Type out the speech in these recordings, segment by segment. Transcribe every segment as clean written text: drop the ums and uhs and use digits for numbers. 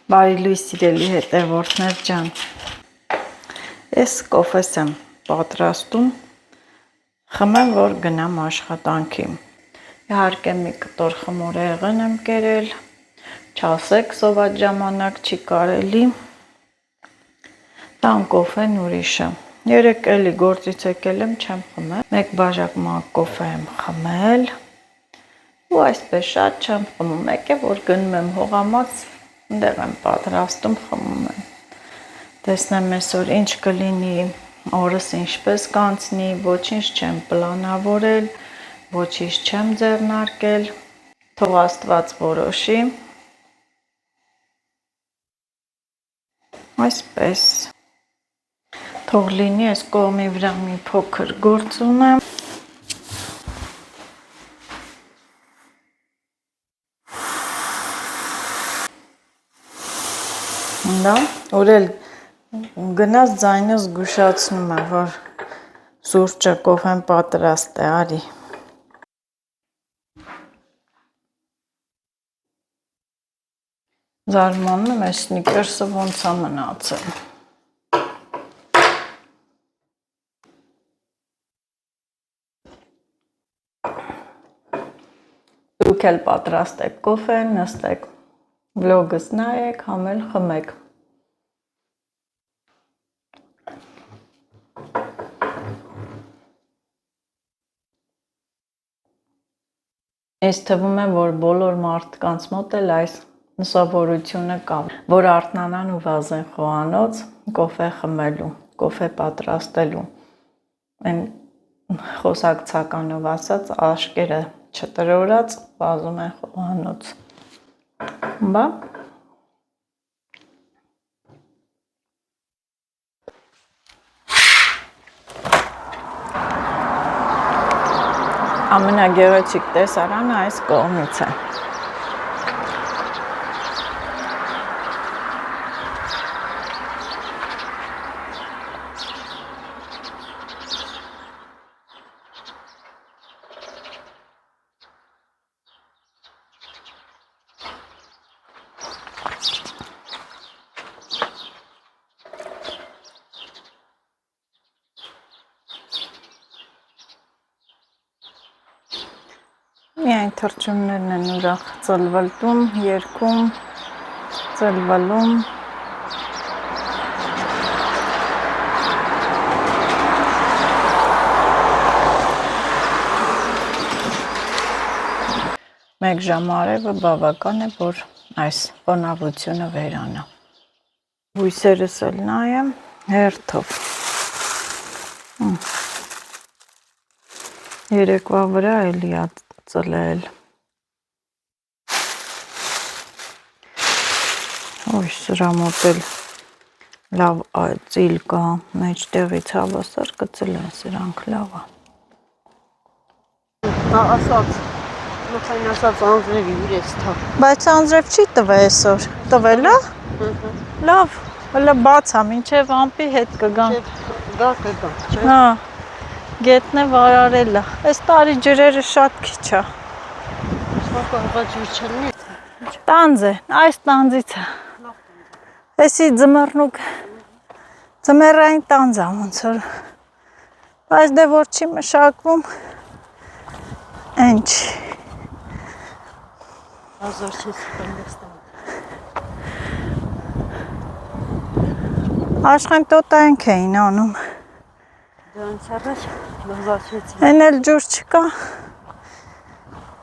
Բարի լույս սիրելի հետևորդներ ջան, ես կոֆես եմ պատրաստում, խմեմ, որ գնամ աշխատանքի, իհարկե մի կտոր խմոր եղեն եմ կերել, չասեք սոված ժամանակ չի կարելի, տան կոֆեն ուրիշը, երեկ էլի գործից եկել եմ չեմ խմել, մեկ բաժակ մակ կոֆե եմ խմել, ու այսպես շատ չեմ խմում, եկե որ գնում եմ հողամաց, Դեղ եմ պատրաստում խմում եմ, տեսնեմ այսօր ինչ կլինի, օրս ինչպես կանցնի, ոչինչ չեմ պլանավորել, ոչինչ չեմ ձեռնարկել, թող Աստված որոշի, այսպես, թող լինի այս կողմի վրա մի փոքր գործ ունեմ, Դա, որ էլ գնաց ձայնը զգուշացնում է, որ սուրճը կոֆեն պատրաստ է, արի։ Զարմանում եմ, այս սնիկերսը ոնց է մնացել։ Դուք էլ պատրաստեք կոֆեն, նստեք, վլոգս նայեք, համել խմեք։ Ես թվում է, որ բոլոր մարդկանց մոտ էլ այս սովորությունը կա, որ արթնանան ու վազեն խոհանոց կոֆե խմելու, կոֆե պատրաստելու, այն խոսակցականով ասած աշկերը չտրորած վազում են խոհանոց, բա, ամենագեղեցիկ տեսարանը այս կողմից է։ Միայն թռչուններն են ուրախ ծլվլտում, երգում, ծլվլում։ Մեկ ժամ արևը բավական է, որ այս խոնավությունը վերանա։ Բույսերս էլ նայեմ հերթով։ Երեկվա վրա էլի է ծլել։ Ոյ, սրա մոտ էլ լավ ծիլ կա, մեջտեղից հավասար կծլեն սրանք լավ է։ Ասած, մխայն ասած անձրևի իրես թավ։ Բայց անձրև չի տվել այսօր, տվել է։ Լավ, հələ բաց է, մինչև ամպի հետ կգան։ Գա կգա, չէ։ Հա, գետնը վարարել է, այս տարի ջրերը շատ քիչ է։ Սակա ջուր չլինի։ Տանձ է, այս տանձից է։ Էսի ձմեռնուկ, ձմեռային տանձ է ոնց որ։ Բայց դե որ չի մշակվում, ինչ։ Հազար չես պնդեստան։ Աշխեն տոտայինք էին անում։ Դրանց առաջ հազարչեցին։ Են էլ ջուր չկա։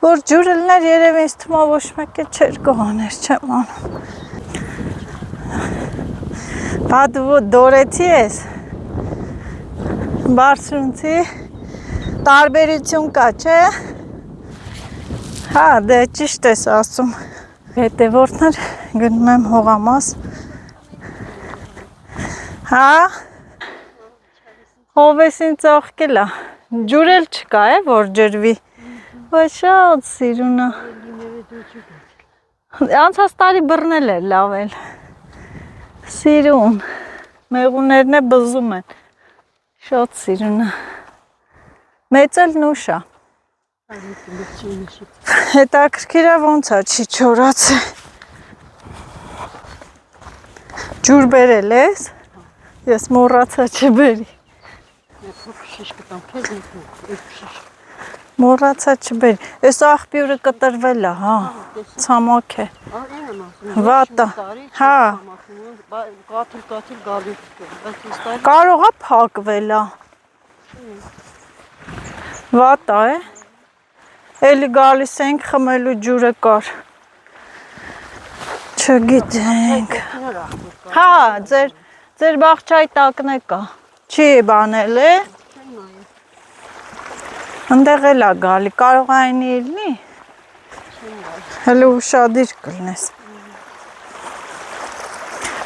Որ ջուրը լներ երև ինձ թվում է ոչ մեկը չեր կողաներ, չեմ անում։ Բա դու դորեցի ես։ Բարձրունցի տարբերություն կա, չէ։ Հա, դե ճիշտ ես ասում։ Հետևորդներ գնում եմ հողամաս։ Հա։ Հովեսին ծաղկել է։ Ջուր էլ չկա, որ ջրվի։ Ոյ շատ սիրուն է։ Անցած տարի բռնել էր լավ էլ։ Սիրուն։ Մեղուներն է բզում են։ Շատ սիրուն է։ Մեծ էլ նուշ է։ Հետաքրքիր է ոնց է չի չորացել։ Ջուր բերել ես։ Ես մոռացա չբերի։ Շիշ կտամ քեզ ինքն շիշ։ Մոռացա չբերի։ Այս աղբյուրը կտրվել է, հա։ Ցամաք է։ Այն եմ ասում։ Վատա։ Հա։ Կաթիլ գալու։ Կարող է փակվել է։ Վատա է։ Էլի գալիս ենք խմելու ջուրը կար։ Չգիտենք։ Հա, ձեր բաղչայի տակն է կա։ Չի բանել է։ Ընդեղ էլ է գալի, կարող է այնի լինի։ Հələ ուշադիր կլնես։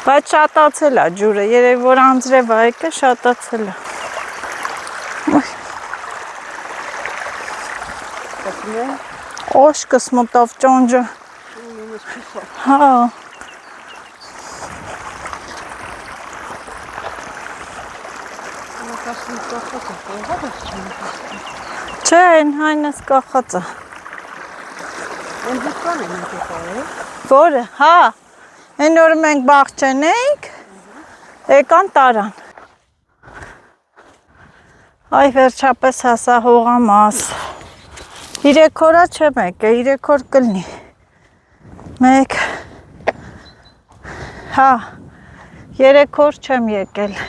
Բայց շատացել է ջուրը, երևի որ անձրև է եկել, շատացել է։ Օշկս մտավ ճոնջը։ Հա։ Չէ, այնս կախած է։ Որը, հա, այն օրը մենք բաղջեն էինք, եկան տարան։ Այ վերջապես հասա հողամաս։ 3 օրա չեմ եկել, 3 օր կլնի։ Մեկ, հա, 3 օր չեմ եկել։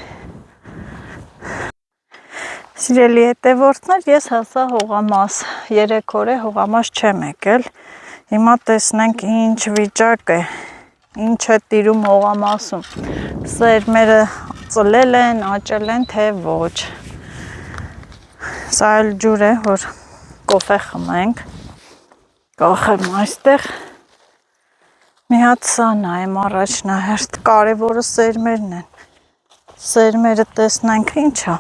Սիրելի հետևորդներ, ես հասա հողամաս, 3 օր է հողամաս չեմ եկել, հիմա տեսնենք ինչ վիճակ է, ինչ է տիրում հողամասում, սերմերը ծլել են, աճել են, թե ոչ, սա էլ ջուր է, որ կոֆե խմենք, կախեմ այստեղ, մի հատ սա նայեմ առաջնահերթ, կարևորը սերմերն են, սերմերը տեսնենք ինչ է,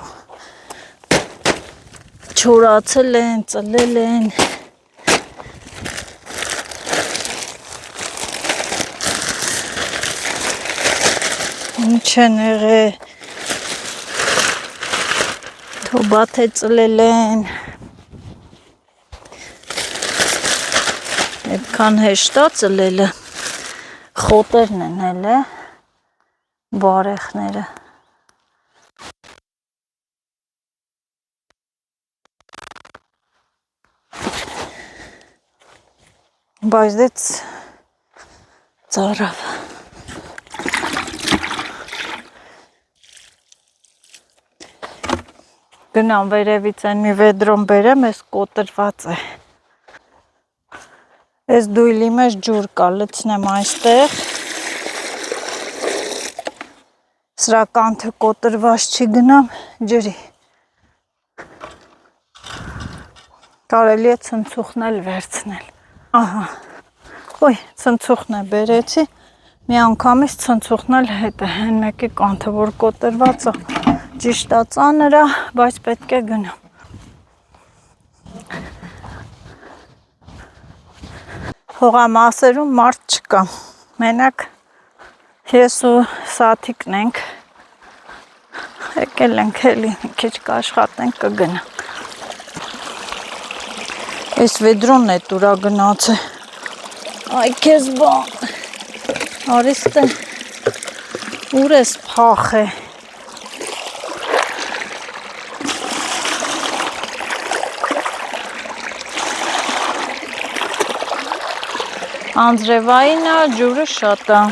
չորացել են, ծլել են, ինչ են եղել, թոբա թե ծլել են, այդքան հեշտ է ծլելը, խոտերն են հələ, բարեխները, բայց դե ծարավ։ Գնամ վերևից են մի վեդրոն բերեմ, ես կոտրված է։ Ես դույլի մեջ ջուր կա, լցնեմ այստեղ։ Սրա կանթը կոտրված չի գնամ, ջրի։ Կարելի է ցնցուխն էլ վերցնել։ Ահա, ոյ, ցնցուխն է բերեցի, մի անգամից ցնցուխն էլ հետ է, հեն մեկի կանթը, որ կոտրված է, ճիշտ է ծանր է, բայց պետք է գնամ։ Հողամասերում մարդ չկա, մենակ ես ու սաթիկն ենք, եկել ենք էլի, մի քիչ կաշխատենք կգնամ։ Այս վեդրոնն է տուրա գնաց է, այ կեզ բան, արիստը, ուր ես պախ է, անձրևային է, ջուրը շատ է,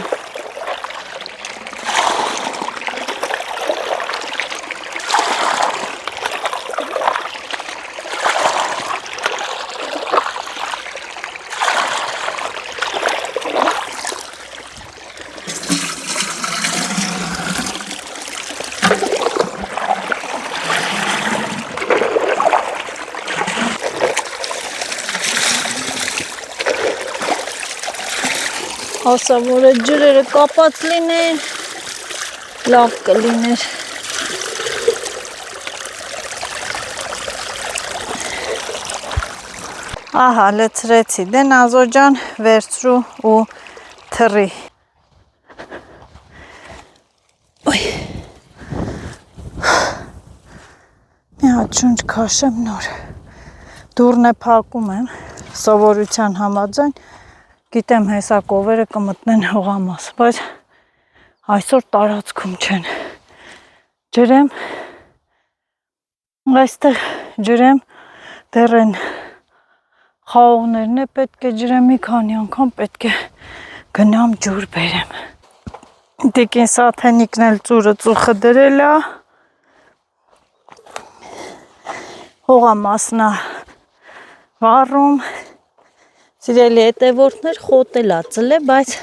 ասա, որ այդ ջրերը կապած լինեն, լավ կլիներ։ Ահա, լցրեցի, դե Նազոջան վերցրու ու թռի։ Ոյ, մի հատ շունչ քաշեմ նոր, դուրն է փակում եմ, սովորության համաձայն, գիտեմ հեսա կովերը կմտնեն հողամաս, բայց այսօր տարածքում չեն։ Ջրեմ, այստեղ ջրեմ, դեռ են խաղողներն է պետք է ջրեմ, մի քանի անգամ պետք է գնամ ջուր բերեմ։ Տիկին Սաթենիկն էլ ծուրը ծուխը դրել է, հողամասնա վառում, սիրելի հետևորդներ, խոտել է ծլե, բայց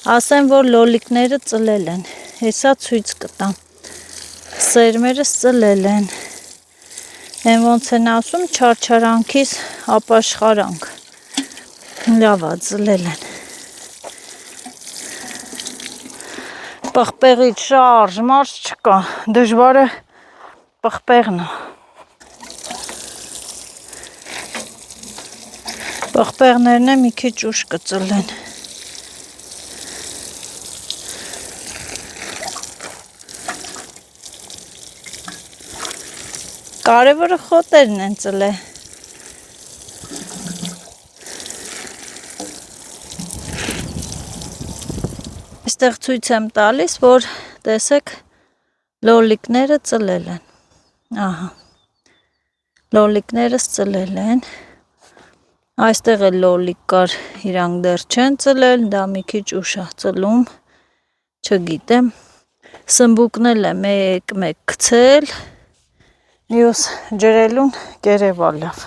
ասեմ, որ լոլիկները ծլել են, հեսա ցույց կտամ, սերմերս ծլել են, են ոնց են ասում, չարչարանքիս ապաշխարանք, լավա ծլել են, պղպեղից շարժ, մարզ չկա, դժվարը պղպեղն է, պղպեղներն է մի քիչ ուշ կծլեն, կարևորը խոտերն են ծլե։ Այստեղ ցույց եմ տալիս, որ տեսեք լոլիկները ծլել են։ Ահա։ Լոլիկներս ծլել են։ Այստեղ էլ լոլիկ կար, իրանք դեռ չեն ծլել, դա մի քիչ ուշ է ծլում, չգիտեմ։ Սմբուկն էլ է մեկ գցել, մյուս ջրելուն կերևա լավ։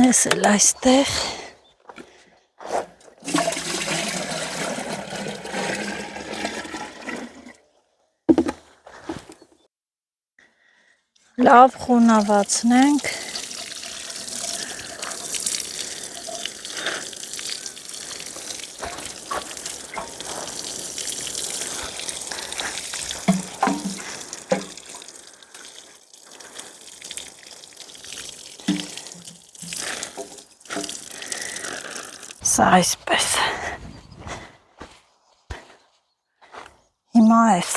Ես էլ այստեղ լավ խոնավացնենք։ Սա այսպես։ Հիմա այս։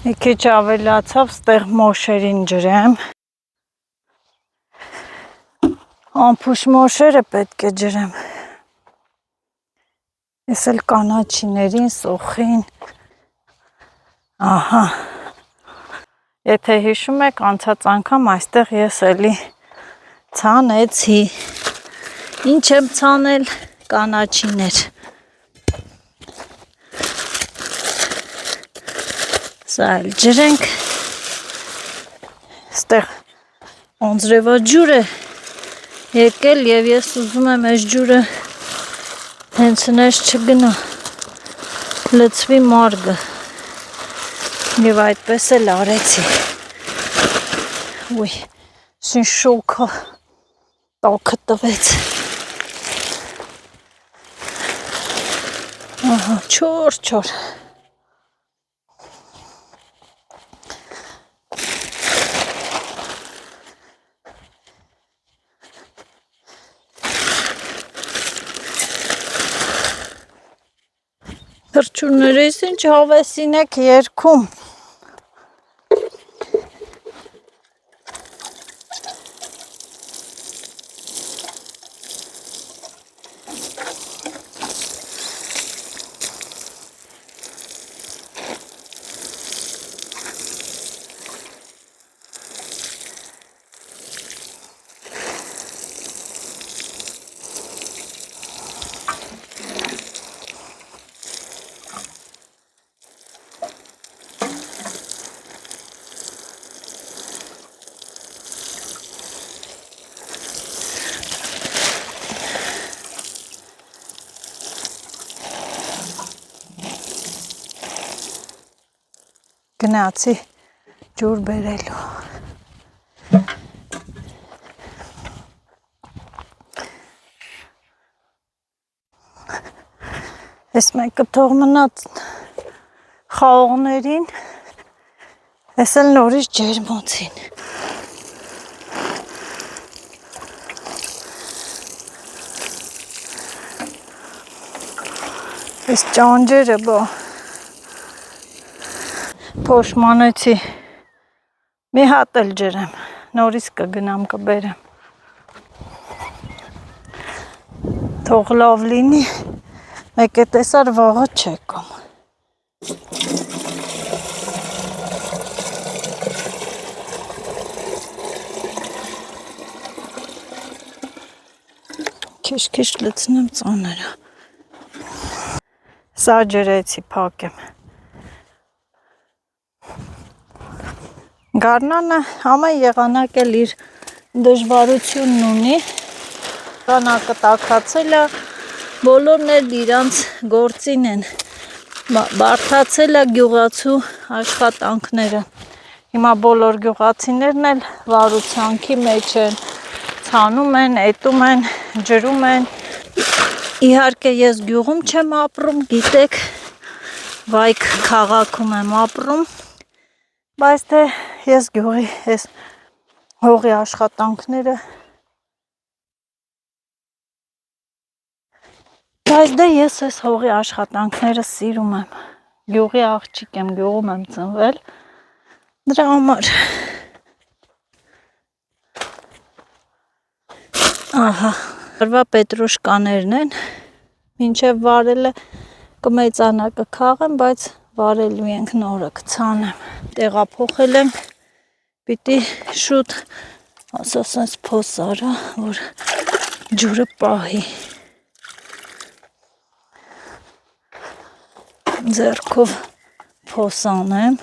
Մի քիչ ավելացավ, ստեղ մոշերին ջրեմ։ Ամփուշ մոշերը պետք է ջրեմ։ Ես էլ կանաչիներին, սոխին։ Ահա։ Եթե հիշում եք, անցած անգամ այստեղ ես էլի ցանեցի։ Ինչ եմ ցանել, կանաչիներ։ Սա էլ ջրենք։ Այստեղ անձրևաջուր է եկել եւ ես ուզում եմ այս ջուրը հենց ներս չգնա, լցվի մարգը եւ այդպես էլ արեցի։ Ուй, շին շոքա տակը տվեց։ Ահա, չոր։ Թրջուններիս ինչ հավեսին եք երգում։ Գնացի ջուր բերելու։ Ես մեկը թող մնաց խաղողներին, ես էլ նորից ջերմոցին։ Այս ճանջերը բա փոշմանեցի մի հատ էլ ջրեմ նորից կգնամ կբերեմ թող լավ լինի մեկ է տեսար վաղը չեկամ քիչ լցնեմ ծաները սա ջրեցի փակեմ Գարնանը ամեն եղանակ էլ իր դժվարությունն ունի եղանակը տաքացել է բոլորն էլ իրանց գործին են բարդացել է գյուղացու աշխատանքները հիմա բոլոր գյուղացիներն էլ վարուցանքի մեջ են ցանում են, էտում են, ջրում են իհարկե ես գյուղում չեմ ապրում գիտեք վայք քաղաքում եմ ապրում բայց թե ես գյուղի ես հողի աշխատանքները բայց դե ես ես հողի աշխատանքները սիրում եմ գյուղի աղջիկ եմ գյուղում եմ ծնվել դրա համար ահա Արվա պետրոշկաներն են մինչև վարելը կմեծանա կքաղեմ բայց վարելու ենք նորը կցանեմ տեղափոխել եմ պիտի շուտ ասած փոս արա որ ջուրը պահի ձեռքով փոս անեմ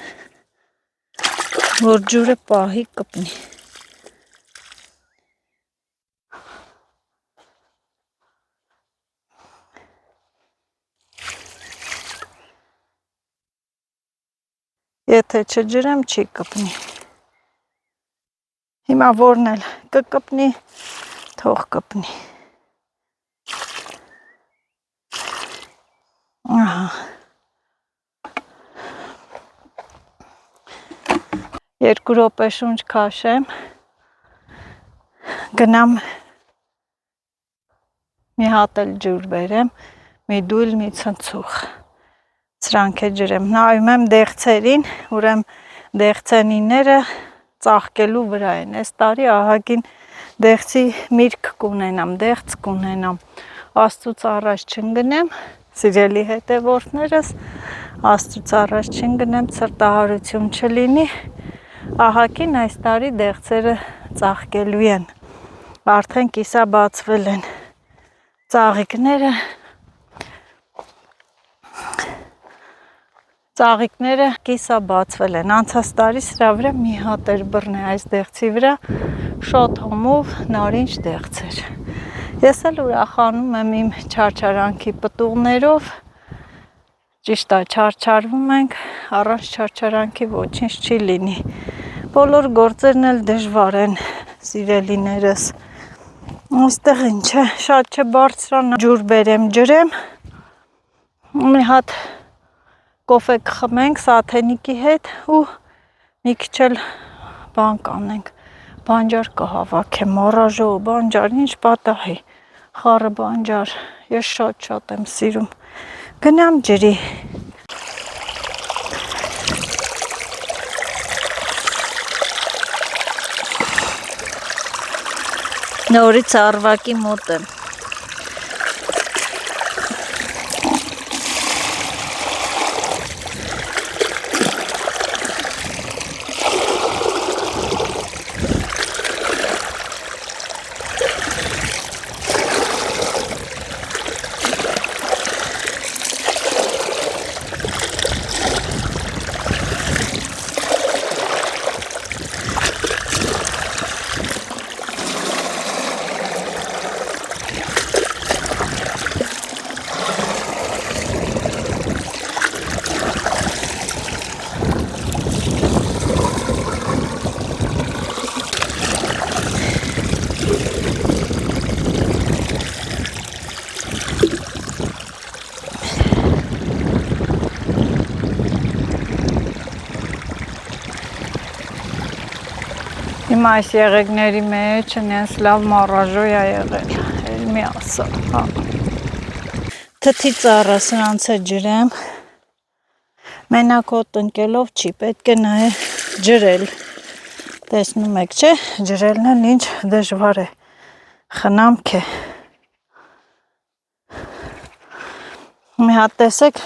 որ ջուրը պահի կպնի Եթե չջրեմ չի կպնի Հիմա որն էլ կկպնի թող կպնի Ահա 2 րոպե շունչ քաշեմ գնամ մի հատ էլ ջուր բերեմ մի դույլ մի ցնցուղ Սրանք է ջրեմ նայում եմ դեղցերին ուրեմ դեղցենիները ծաղկելու վրա են այս տարի ահագին դեղցի միրգ կունենամ դեղց կունենամ Աստծուց առաջ չընկնեմ սիրելի հետևորդներս Աստծուց առաջ չընկնեմ ցրտահարություն չլինի ահագին այս տարի դեղցերը ծաղկելու են արդեն կիսաբացվել են Ծաղիկները կիսաբացվել են անցած տարի սրա վրա մի հատ էր բռնե այս դեղցի վրա շոտ հոմով նարինջ դեղցեր Ես էլ ուրախանում եմ իմ չարչարանքի պտուղներով ճիշտ է չարչարվում ենք առանց չարչարանքի ոչինչ չի լինի Բոլոր գործերն էլ դժվար են սիրելիներս Այստեղ ինչ է շատ չբարձրանա ջուր բերեմ ջրեմ մի հատ Կոֆե կխմենք սաթենիկի հետ ու մի քիչ էլ բան կանենք բանջար կհավաքեմ մառաժո բանջար ինչ պատահի խառը բանջար ես շատ եմ սիրում գնամ ջրի Նորից Արվակի մոտ եմ Հիմա այս եղեգների մեջ նենց լավ մառաժոյ է եղել, էլ մի ասա, հա։ թթի ծառը սրանց է ջրեմ։ Մենակ հոտ ընկելով չի, պետք է նաև ջրել։ Տեսնում եք, չէ, ջրելն էլ ինչ դժվար է, խնամք է։ Մի հատ տեսեք,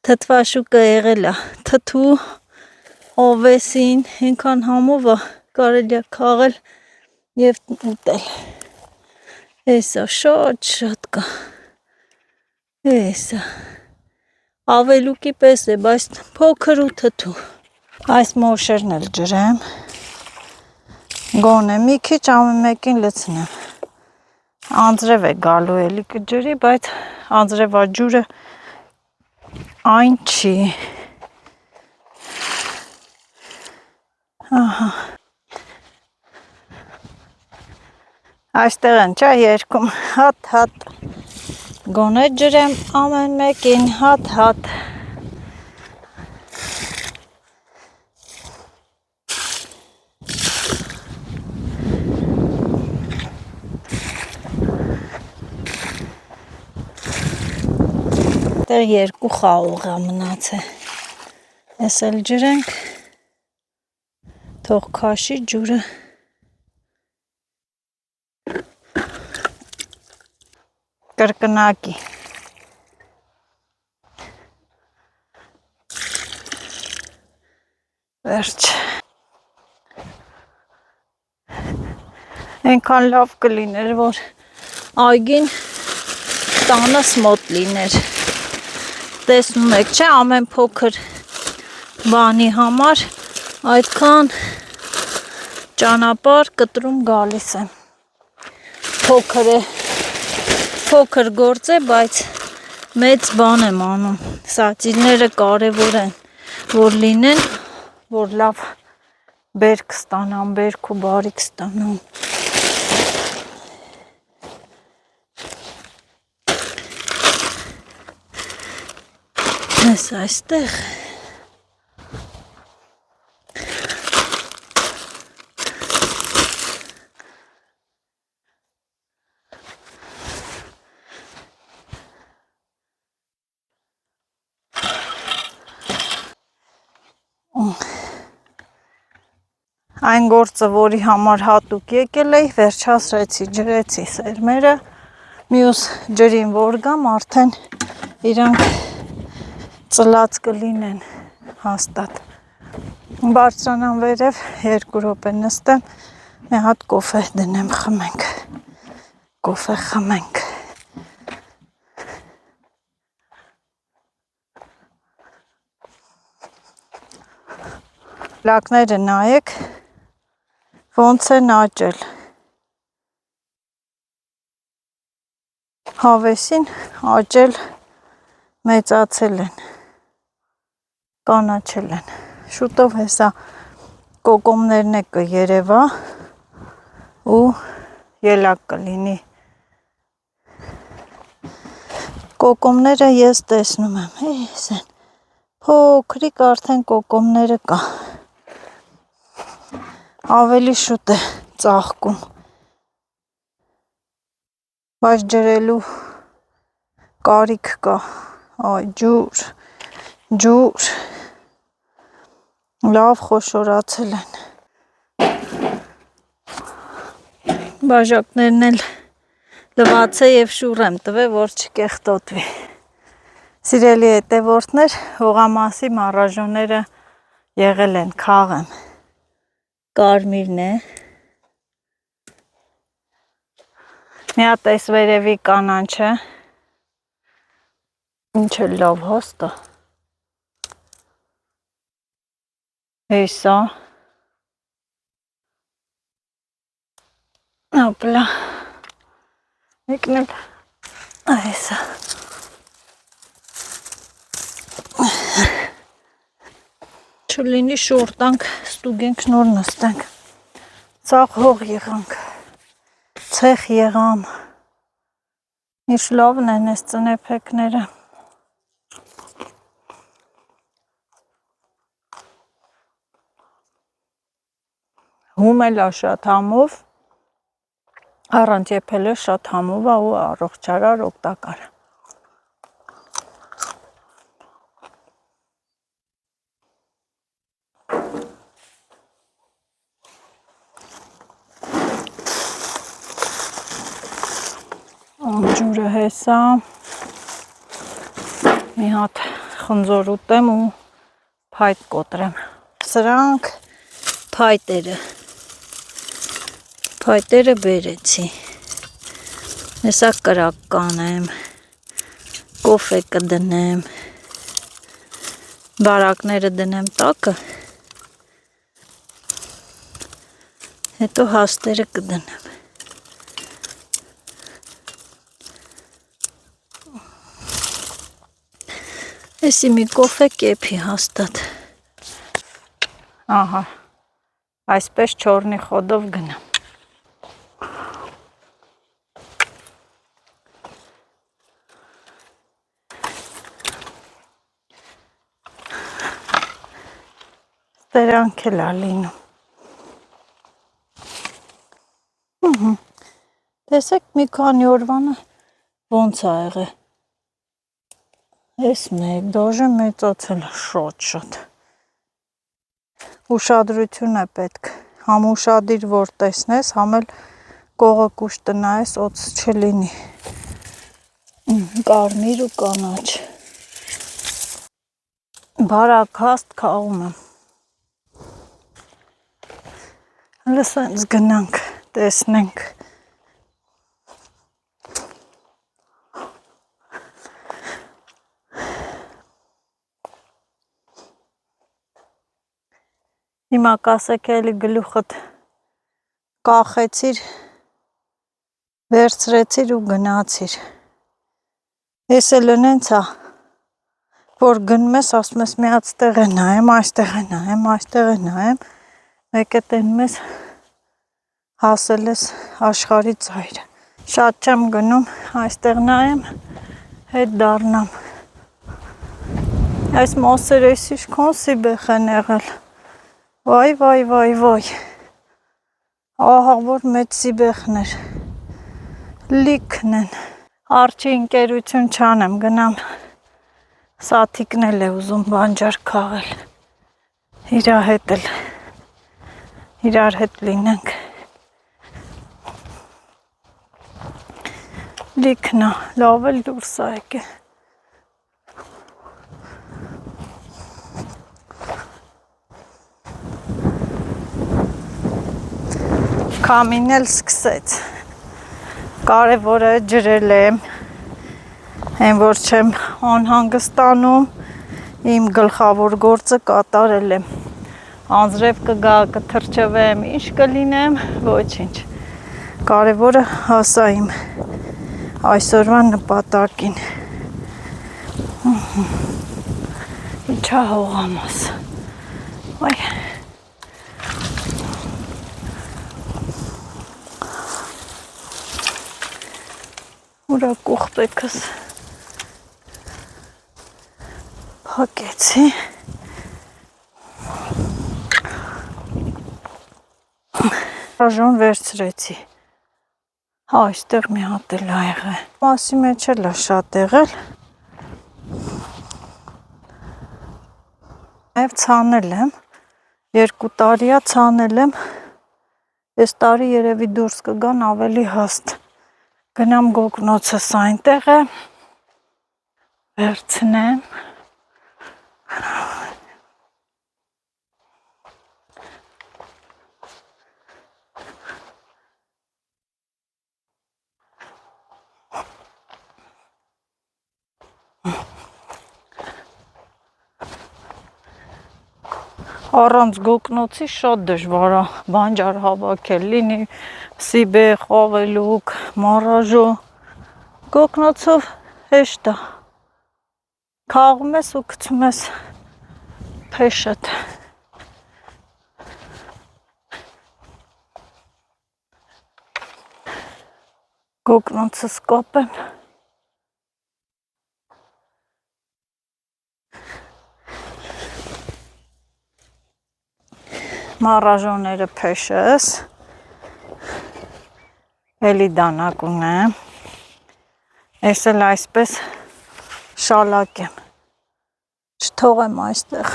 թթվաշուկը եղել է, թթու ովեսին, ինքան համովը կարելի է քաղել և ուտել։ Էսա շատ կա, էսա, ավելուկի պես է, բայց փոքր ու թթու։ Այս մոշերն էլ ջրեմ, գոնե մի քիչ ամեն մեկին լցնեմ։ Անձրև է գալու էլի կջրի, բայց անձրևաջուրը այն չի։ Ահա։ Այստեղ են չա երկում հատ գոնե ջրեմ ամեն մեկին հատ Այստեղ երկու խաղող է մնացել։ Ես էլ ջրենք, թող քաշի ջուրը։ Կրկնակի։ Վերջ։ Այնքան լավ կլիներ, որ այգին տանս մոտ լիներ։ Տեսնում եք, չէ, ամեն փոքր բանի համար այդքան ճանապարհ կտրում գալիս եմ։ Փոքր գործ է, բայց մեծ բան եմ անում։ Սացիլները կարևոր են, որ լինեն, որ լավ բերք ստանան, բերք ու բարիք ստանան։ Ես այստեղ Այն գործը, որի համար հատուկ եկել էի, վերջացրեցի, ջրեցի սերմերը, մյուս ջրին որ գամ, արդեն իրանք ծլած կլինեն հաստատ։ Բարձրանամ վերև, 2 րոպե նստեմ, մի հատ կոֆե դնեմ, խմենք, կոֆե խմենք։ Լակները նայեք, ոնց են աճել։ Հավեսին աճել, մեծացել են, կանաչել են։ Շուտով հեսա կոկոմներն է կերևա ու ելակ կլինի։ Կոկոմները ես տեսնում եմ, էս են, փոքրիկ արդեն կոկոմները կա։ Ավելի շուտ է ծաղկում, բայց ջրելու կարիք կա, այ ջուր, լավ խոշորացել են։ Բաժակներն էլ լվացե և շուռ եմ տվել, որ չկեղտոտվի։ Սիրելի հետևորդներ, հողամասի մառաժոները եղել են, քաղեմ։ Կարմիրն է։ Մի հատ էս վերևի կանանչը, ինչ է լավ հաստա։ Հեսա։ Ապլա։ Մեկն էլ այսա։ Չլինի շորտանք, ստուգենք, նոր նստենք։ Ծաղ հող եղանք, ցեխ եղամ, ինչ լավն են ես ծնեփեկները։ Հում էլ ա շատ համով, Առանց եփելը շատ համով է ու առողջարար օգտակար։ Ջուրը հեսա, մի հատ խնձոր ուտեմ ու փայտ կոտրեմ։ Սրանք փայտերը բերեցի։ Հեսա կրակ կանեմ, կոֆե կդնեմ, բարակները դնեմ տակը, հետո հաստերը կդնեմ։ Էսի մի կոֆե կեփի հաստատ։ Ահա, այսպես չորնի խոդով գնամ։ Դրանք էլ ա լինում։ Տեսեք մի քանի օրվանը ոնց ա եղել։ Էս մեկ դոժը մեծացել է շատ։ Ուշադրություն է պետք։ Համ ուշադիր որ տեսնես, համ էլ կողը կուշ տնայես, օձ չլինի։ Կարմիր ու կանաչ։ Բարակ հաստ քաղում եմ։ Լսենց գնանք, տեսնենք։ Հիմա կասեք էլի գլուխդ կախեցիր, վերցրեցիր ու գնացիր։ Ես էլ նենց ա, որ գնում ես, ասում ես մի հատ ստեղ է նայեմ, այստեղ է նայեմ, այստեղ է նայեմ, մեկ է տենում ես հասել ես աշխարհի ծայրը։ Շատ չեմ գնում, այստեղ նայեմ, հետ դառնամ։ Այս մոսերը ինչքան սիբեղ են եղել։ Վայ, վայ, վայ, վայ, ահա որ մեծ սիբեղներ, լիքն են, արջի ընկերություն չանեմ, գնամ, սաթիկն էլ է ուզում բանջար քաղել, իրար հետ լինենք, լիքն է, լավ էլ դուրս է եկել, Քամին էլ սկսեց, կարևորը ջրել եմ, այն որ չեմ անհանգստանում, իմ գլխավոր գործը կատարել եմ, անձրև կգա, կթրջվեմ, ինչ կլինեմ, ոչինչ, կարևորը հասա իմ այսօրվա նպատակին, ինչա հողամաս, այ, ուրա կողպեքս փակեցի, ռաժոն վերցրեցի, այստեղ մի հատ էլ ա եղել, մասի մեջ էլ ա շատ եղել, նաև ցանել եմ, 2 տարի ա ցանել եմ, այս տարի երևի դուրս կգան ավելի հաստ, գնամ գոգնոցս այնտեղ է, վերցնեմ, առանց գոգնոցի շատ դժվար է բանջար հավաքել, լինի սիբեղ, ավելուկ, մարաժո, գոգնոցով հեշտ է, քաղում ես ու գցում ես փեշդ, գոգնոցս կապեմ, մարաժոները փեշս, էլի դանակ ունեմ, ես էլ այսպես շալակ եմ, չթողեմ այստեղ,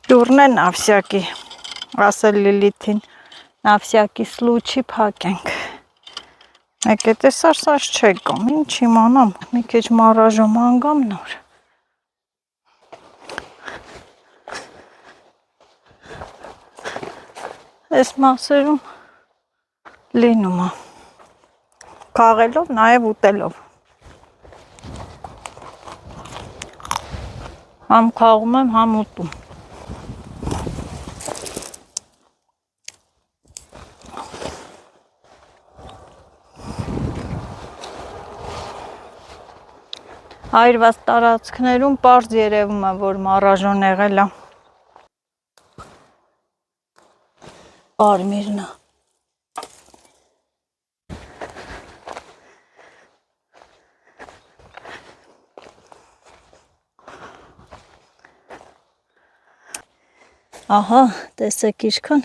դուրն է նավսյակի, ասել Լիլիթին, նավսյակի սլուչի պակենք, մեկ է տեսար սաս չեք կոմ, ինչ իմանամ, մի քիչ մարաժում անգամ նոր, այս մասերում լինում է, կաղելով, նաև ուտելով, համ կաղում եմ, համ ուտում, այրված տարածքներում պարզ երևում է, որ մարաժոն եղել է, Արմիրնա, ահա, տեսեք ինչքան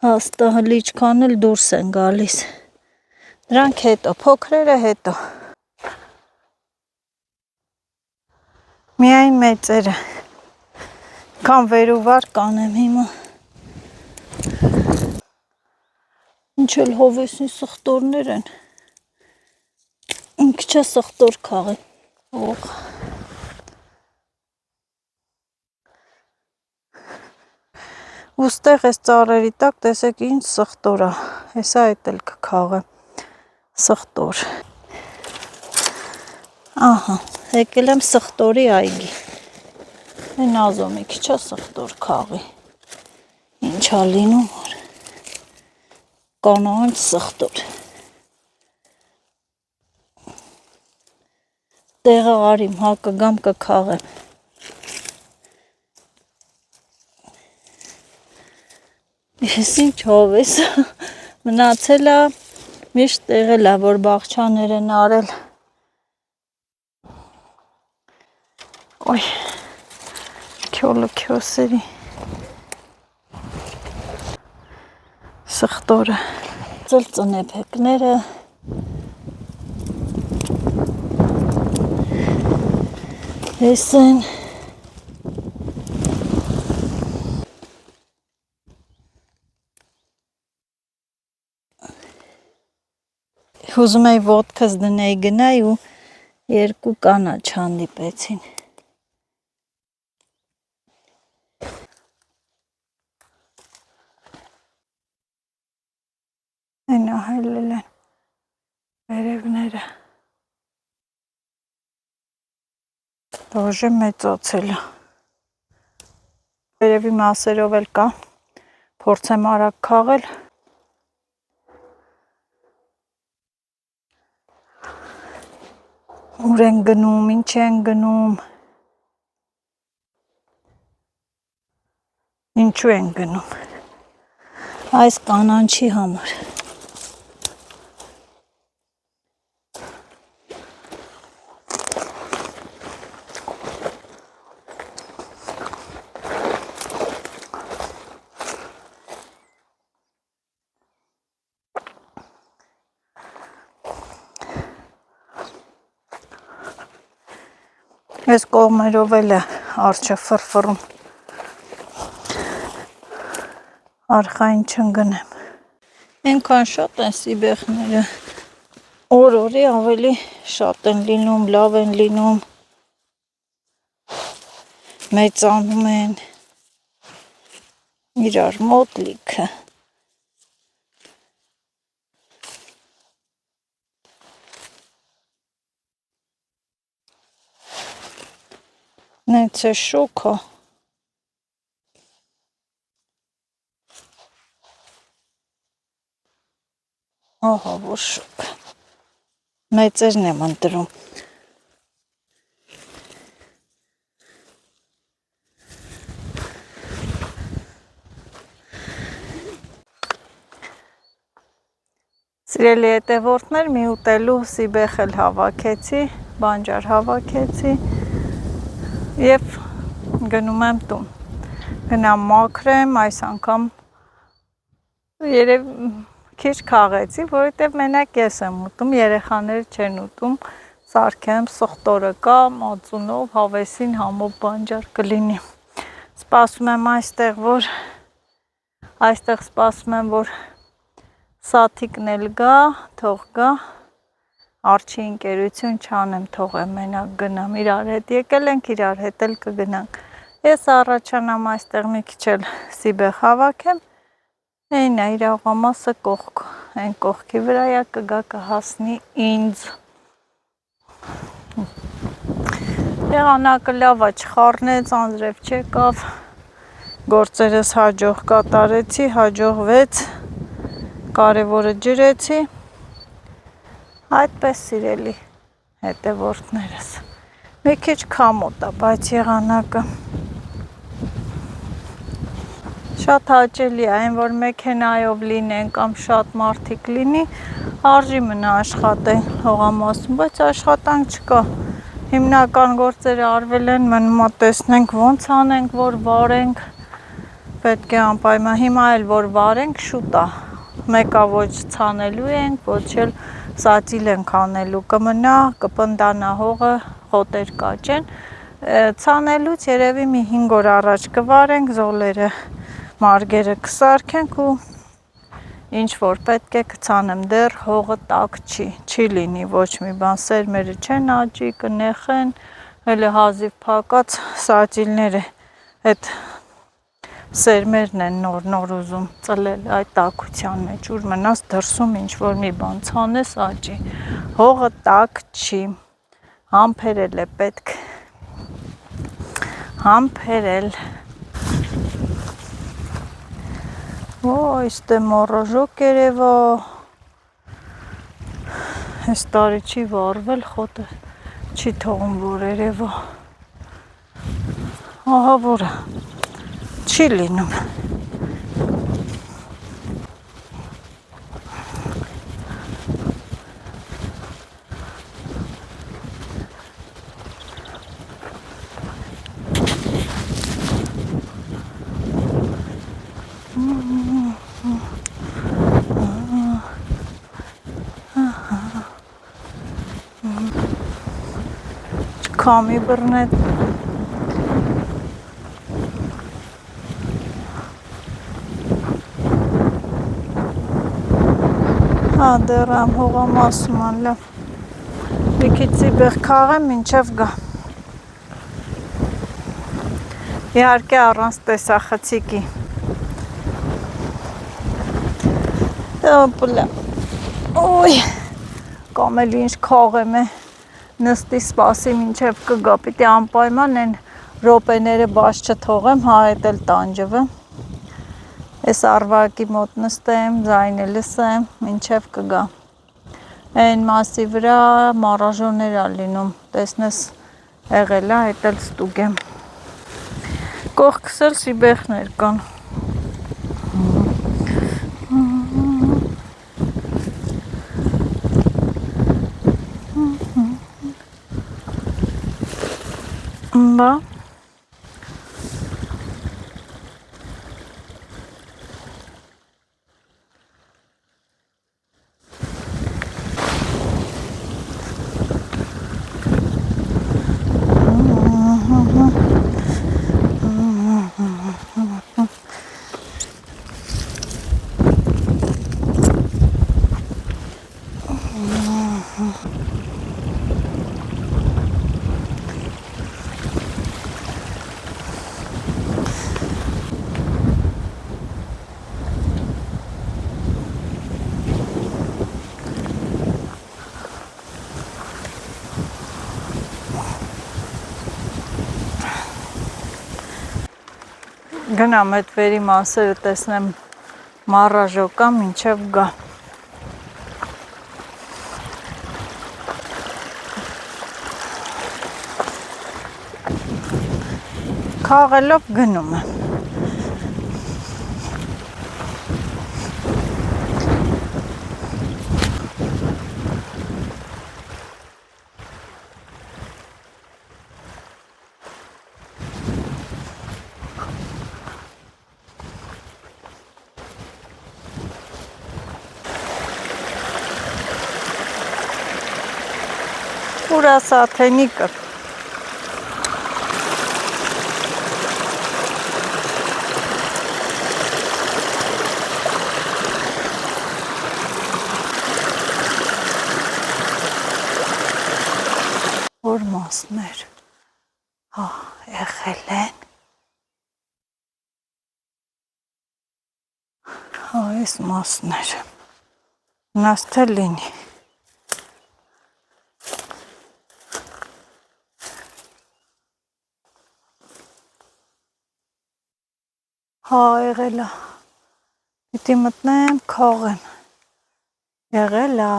հաստահլ իչքան էլ դուրս են գալիս, դրանք հետո, փոքրերը հետո, միայն մեծերը, կան վեր ու վար կանեմ հիմա, ինչ էլ հովեսնի սխտորներ են, ինք չա սխտոր կաղի, օղ, ուստեղ ես ծարերի տակ, տեսեք ինչ սխտոր է, հեսա էտ էլ կքաղեմ, սխտոր, ահա, եկել եմ սխտորի այգի, են ազոմի քիչա սխտոր կաղի, ինչա լինում որ, կանանց սխտոր, տեղը արիմ, հա կգամ կքաղեմ, ես ինչ հովես, մնացել է, միշտ տեղել է, որ բաղչաներ են արել, ոյ, քյոլը քյոսերի, սխտորը, ծլ ծնեպեկները, ես են, ուզում էի ոտքս դնեի գնայի ու երկու կանաչ հանդիպեցին, են ահելել են վերևները, դոժը մեծացել է, վերևի մասերով էլ կա, փորձեմ արագ քաղել, ուր են գնում, ինչ են գնում, ինչու են գնում, այս կանանչի համար, ես կողմերով էլ է արջը ֆրֆռում, արխային չընգնեմ, ենքան շատ են սիբեխները, օր-օրի ավելի շատ են լինում, լավ են լինում, մեծանում են, իրար մոտ լիքը, նենց է շոքա, ահա որ շոք, մեծերն եմ ընտրում, սիրելի հետևորդներ, մի ուտելու սիբեխ էլ հավաքեցի, բանջար հավաքեցի և գնում եմ տուն։ Գնամ մաքրեմ, այս անգամ երև քիչ քաղեցի, որովհետև մենակ ես եմ ուտում, երեխաները չեն ուտում, սարքեմ, սխտորը կա, մածունով, հավեսին համով բանջար կլինի։ Սպասում եմ այստեղ սպասում եմ, որ սաթիկն էլ գա, թող գա, արջի ընկերություն չանեմ, թողեմ մենակ գնամ, իրար հետ եկել ենք, իրար հետ էլ կգնանք։ Ես առաջանամ այստեղ մի քիչ էլ սիբեղ հավաքեմ, այնա իր աղամասը կողք, այն կողքի վրայա կգա կհասնի ինձ։ Եղանակը լավ է, չխառնեց, անձրև չեկավ, գործերս հաջող կատարեցի, հաջողվեց, կարևորը ջրեցի, այդպես սիրելի հետևորդներս։ Մի քիչ քամոտ է, բայց եղանակը շատ հաճելի է, այն որ մեքենայով լինեն կամ շատ մարդիկ լինի, արժի մնա աշխատել հողամասում, բայց աշխատանք չկա։ Հիմնական գործերը արվել են, մնում է տեսնենք ոնց անենք, որ վարենք, պետք է անպայման, հիմա էլ որ վարենք շուտ է, մեկա ոչ ցանելու ենք, ոչ էլ սածիլ ենք անելու, կմնա, կպնդանա հողը, խոտեր կաճեն, ցանելուց երևի մի 5 օր առաջ կվարենք, զոլերը մարգերը կսարքենք ու ինչ որ պետք է կցանեմ, դեռ հողը տաք չի լինի, ոչ մի բան, սերմերը չեն աճի, կնեխեն, հələ հազիվ փակած սածիլները, այդ սերմերն են նոր ուզում ծլել այդ տաքության մեջ, ուր մնաց դրսում ինչ որ մի բան ցանես աճի, հողը տաք չի, համբերել է պետք, համբերել։ Այստե մոռոժոկ երևա, այս տարի չի վարվել, խոտը չի թողում որ երևա, ահա որը չի լինում։ Քամի բռնեց։ Հա դեռ am հողամասում ան լավ։ Մի քիչ սիբեղ քաղեմ մինչև գա։ Իհարկե առանց տեսախցիկի։ Օպլա։ Ոյ, կամ էլ ինչ քաղեմ է։ Նստի սպասի մինչև կգա, պիտի անպայման են ռոպեները բաց չթողեմ, հա էդ էլ տանջվը, ես արվակի մոտ նստեմ, ձայնը լսեմ, մինչև կգա, այն մասի վրա մարաժոներ ա լինում, տեսնես եղել ա, էդ էլ ստուգեմ, կողքս էլ սիբեղներ կան, Բա գնամ այդ վերի մասերը տեսնեմ մարաժոկա մինչև գա։ Քաղելով գնում եմ։ Ուրա սաթենիկը։ Որ մասներ եղել են։ Այս մասներ։ Նաս թե լինի։ Եղել է։ Պիտի մտնեմ, քողեմ։ Եղել է։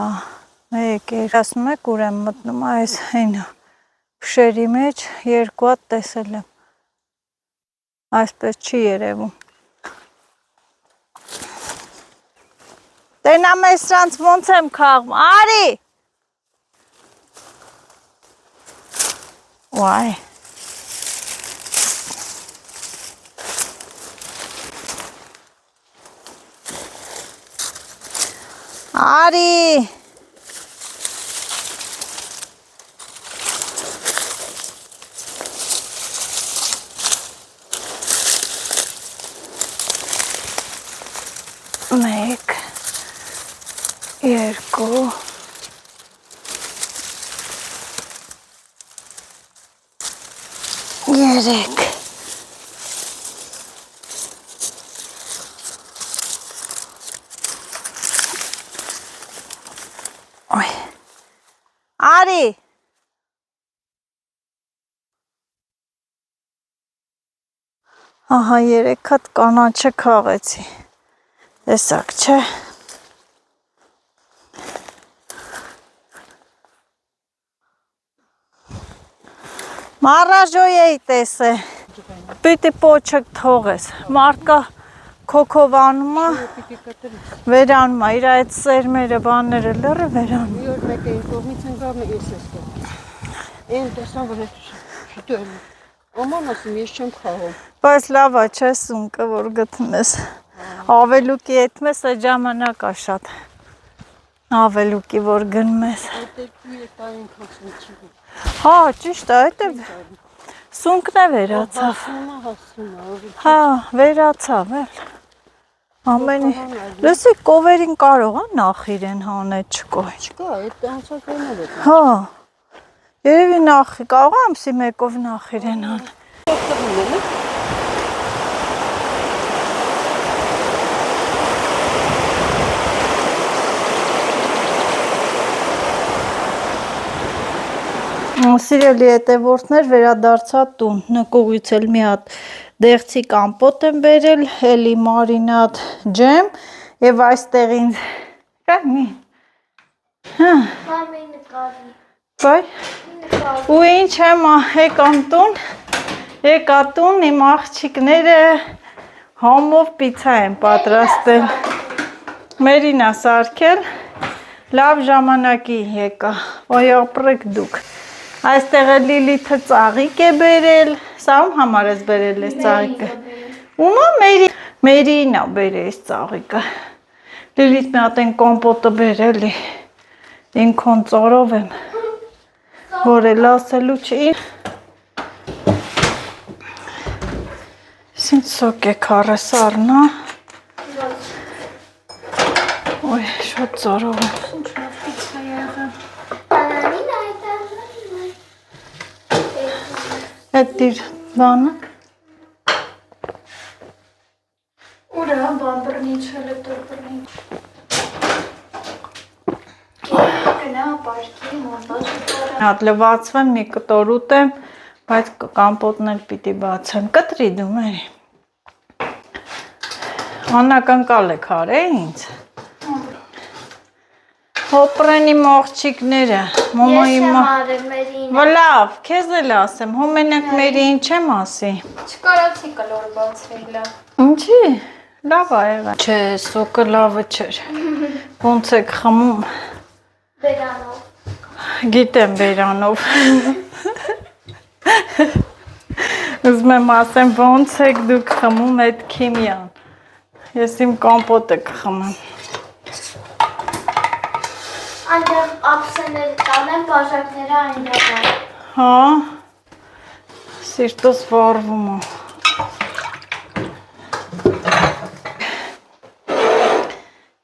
Մեկ էր, ասում եք ուր եմ մտնում, այս հենա փշերի մեջ երկու հատ տեսել եմ։ Այսպես չի երևում։ Տենամ ես սրանց ոնց եմ քաղում, արի։ Ուայ։ Արի։ Մեկ, երկու, երեք, արի, ահա երեք հատ կանաչը քաղեցի, տեսակ չէ, մարաժոյ էի տեսե, պիտի պոչըկ թողես, մարդկա քոքովանում է, վերանում է, իր այդ սերմերը, բաները լրը վերանում։ Մի օր մեկ էին կողմից են գարն ես ես կողմ։ Են տեսան, որ շիտու եմ։ Աման ասում, ես չեմ խաղում։ Բայց լավ է, չէ սունկը, որ գտնես։ Ավելուկի էտմես է ժամանակ է շատ։ Ավելուկի, որ գնմես։ Այդտեղ տարին քացում չի։ Հա, ճիշտ է, այդ է սունկն է վերացավ։ Հա, վերացավ էլ։ Ամենի, լսի կովերին կարող է նախ իրեն հանետ չկոյ։ Չկա, այդ անցակայինով է։ Հա, երևի նախ, կարող է ամսի մեկով նախ իրեն հան։ Սիրելի հետևորդներ, վերադարձա տուն, նկողից էլ մի հատ դեղցի կամպոտ եմ բերել, էլի մարինատ ջեմ և այստեղին կայմի Մամի նկարի բայ ու ինչ եմ եկա տուն իմ աղջիկները համով պիցա են պատրաստել մերինա սարքել լավ ժամանակի եկա ոյ ապրեք դուք այստեղ է Լիլիթը ծաղիկ է բերել, սա ում համար ես բերել ես ծաղիկը, ումա Մերին է բերել ես ծաղիկը, Լիլիթ մի հատ են կոմպոտը բերել է, ինքոն ծորով եմ, որ էլ ասելու չի, սինչ սոկ է քարը սարնա, ոյ շատ ծորով եմ, Այդ դիր բանը Ուրա բաբրնիչ հələ տորբրնիչ Գնա պարկի մոնտաժ Հատ լվացվեմ, մի կտոր ուտեմ, բայց կամպոտն էլ պիտի բացեմ, կտրի դու մերի Աննակնկալ եք հարե ինձ Հոպրենի մողջիկները, մոմա իմա, վլավ, կեզ էլ ասեմ, հոմենակ մերին չեմ ասի Չկարացի կլոր բացվելա Ինչի, լավ այղա Չէ, սոկը լավը չեր, ոնց եք խմում Բերանով Գիտեմ բերանով Ուզում եմ ասեմ, ոնց եք դուք խմում այդ քիմյան Ես իմ կամպոտը կխմեմ Այնտեղ ափսեները տանեմ, բաժակները այնտեղ են։ Հա։ Սիրտս վառվում է։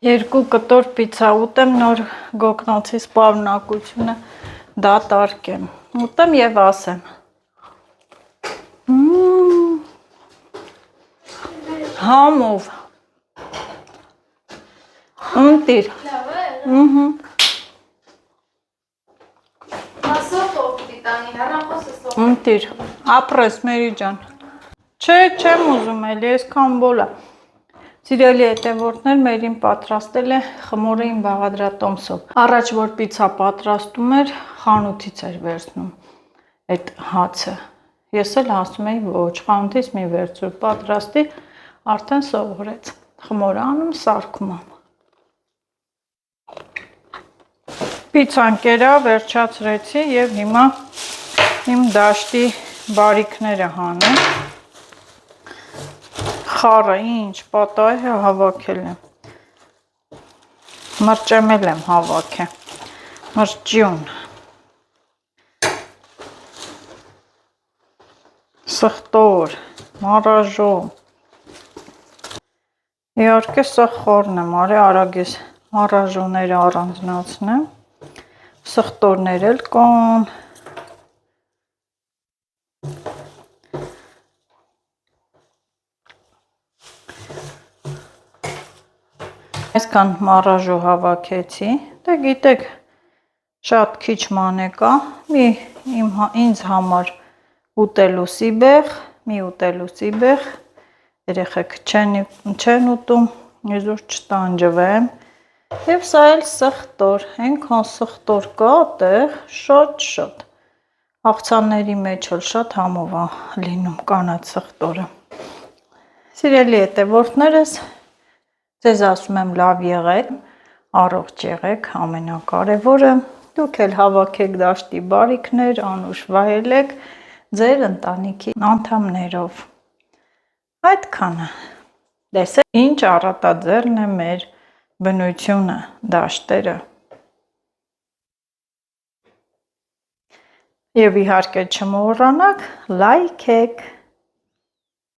Երկու կտոր պիցա ուտեմ, նոր գոգնոցի սպառնակությունը դատարկեմ։ Ուտեմ եւ ասեմ։ Համով։ Ընտիր։ Լավ է։ Ահա։ Մասը տոպի տանի, հեռախոսը սող։ Ընտիր։ Ապրես Մերի ջան։ Չէ, չեմ ուզում էլի, այսքան բոլա։ Սիրելի հետևորդներ, Մերին պատրաստել է խմորին բաղադրատոմսով։ Առաջ որ պիցա պատրաստում էր, խանութից էր վերցնում այդ հացը։ Ես էլ ասում էի, ոչ, խանութից մի վերցրու, պատրաստի, արդեն սովորեց։ Խմորը անում, սարքում եմ։ Պիցան կերա, վերջացրեցի եւ հիմա իմ դաշտի բարիքները հանեմ։ Խառը ինչ պատահ է հավաքել եմ։ Մրճեմել եմ հավաքել։ Մրճյուն։ Սխտոր, մարաժո։ Իհարկե սա խորն եմ, արի արագ ես մարաժոները առանձնացնեմ։ Սխտորներ էլ կան։ Այսքան մարաժո հավաքեցի, դե գիտեք, շատ քիչ մանեկա, ինձ համար ուտելուսի բեղ, մի ուտելուսի բեղ, երեխեք չեն ուտում, իզուր չտանջվեմ, և սա էլ սխտոր, ենքան սխտոր կա տեղ, շատ, աղցանների մեջ էլ շատ համով է լինում կանաչ սխտորը։ Սիրելի հետևորդներս, ձեզ ասում եմ լավ եղեք, առողջ եղեք, ամենակարևորը, դուք էլ հավաքեք դաշտի բարիքներ, անուշ վայելեք ձեր ընտանիքի անդամներով։ Այդքանը, տեսեք ինչ առատաձեռն է մեր բնությունը, դաշտերը։ Եվ իհարկե չմոռանաք լայքեք։